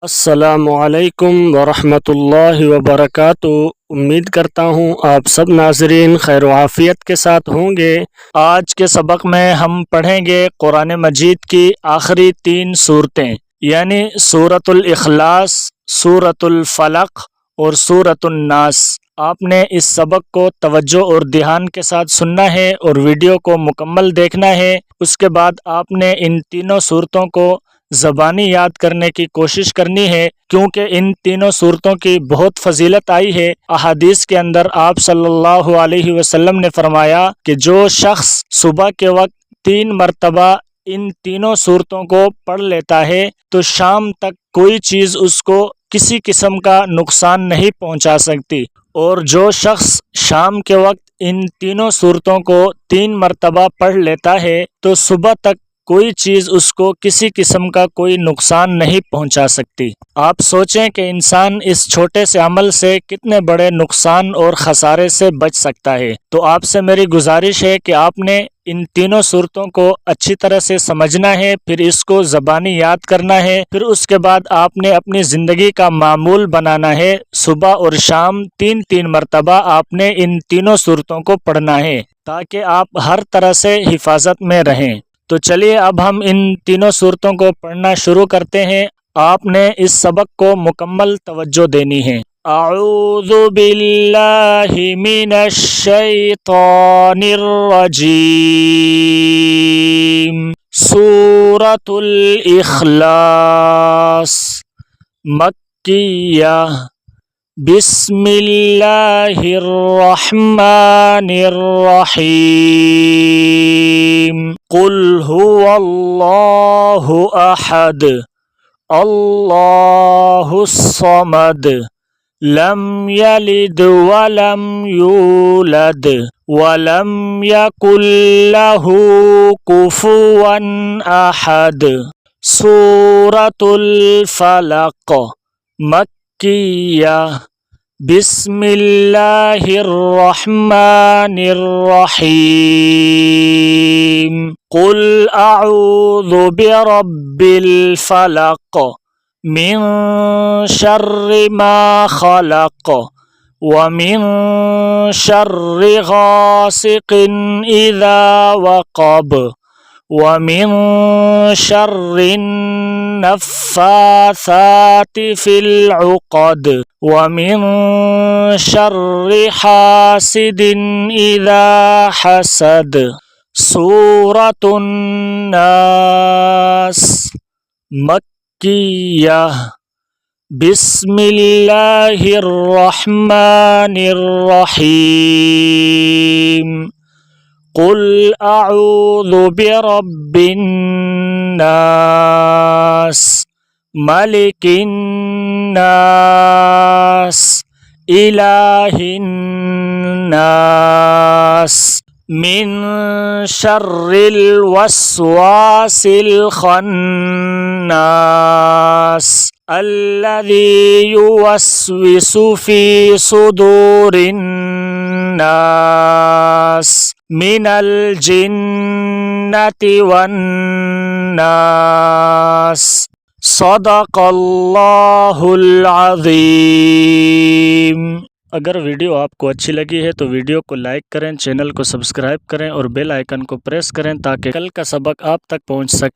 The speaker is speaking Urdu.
السلام علیکم ورحمۃ اللہ وبرکاتہ۔ امید کرتا ہوں آپ سب ناظرین خیر و عافیت کے ساتھ ہوں گے۔ آج کے سبق میں ہم پڑھیں گے قرآن مجید کی آخری 3 صورتیں، یعنی سورۃ الاخلاص، سورۃ الفلق اور سورۃ الناس۔ آپ نے اس سبق کو توجہ اور دھیان کے ساتھ سننا ہے اور ویڈیو کو مکمل دیکھنا ہے۔ اس کے بعد آپ نے ان تینوں صورتوں کو زبانی یاد کرنے کی کوشش کرنی ہے، کیونکہ ان تینوں صورتوں کی بہت فضیلت آئی ہے۔ احادیث کے اندر آپ صلی اللہ علیہ وسلم نے فرمایا کہ جو شخص صبح کے وقت 3 مرتبہ ان تینوں صورتوں کو پڑھ لیتا ہے تو شام تک کوئی چیز اس کو کسی قسم کا نقصان نہیں پہنچا سکتی، اور جو شخص شام کے وقت ان تینوں صورتوں کو 3 مرتبہ پڑھ لیتا ہے تو صبح تک کوئی چیز اس کو کسی قسم کا کوئی نقصان نہیں پہنچا سکتی۔ آپ سوچیں کہ انسان اس چھوٹے سے عمل سے کتنے بڑے نقصان اور خسارے سے بچ سکتا ہے۔ تو آپ سے میری گزارش ہے کہ آپ نے ان تینوں صورتوں کو اچھی طرح سے سمجھنا ہے، پھر اس کو زبانی یاد کرنا ہے، پھر اس کے بعد آپ نے اپنی زندگی کا معمول بنانا ہے۔ صبح اور شام 3 مرتبہ آپ نے ان تینوں صورتوں کو پڑھنا ہے تاکہ آپ ہر طرح سے حفاظت میں رہیں۔ تو چلیے اب ہم ان تینوں صورتوں کو پڑھنا شروع کرتے ہیں۔ آپ نے اس سبق کو مکمل توجہ دینی ہے۔ اعوذ باللہ من الشیطان الرجیم۔ سورۃ الاخلاص مکیہ۔ بسم اللہ الرحمن الرحیم۔ قل هو اللہ احد اللہ الصمد لم یلد ولم یولد ولم یکن لہ کفوا احد۔ سورۃ الفلق مکیہ۔ بسم اللہ الرحمن الرحیم۔ قل اعوذ برب الفلق من شر ما خلق ومن شر غاسق اذا وقب ومن شر النفاثات في العقد ومن شر حاسد اذا حسد۔ سورۃ الناس مکیہ۔ بسم اللہ الرحمن الرحیم۔ قل اعوذ برب الناس ملک الناس الہ الناس من شر الوسواس الخناس الذي يوسوس في صدور الناس من الجنة والناس۔ صدق اللہ العظیم۔ اگر ویڈیو آپ کو اچھی لگی ہے تو ویڈیو کو لائک کریں، چینل کو سبسکرائب کریں اور بیل آئیکن کو پریس کریں تاکہ کل کا سبق آپ تک پہنچ سکے۔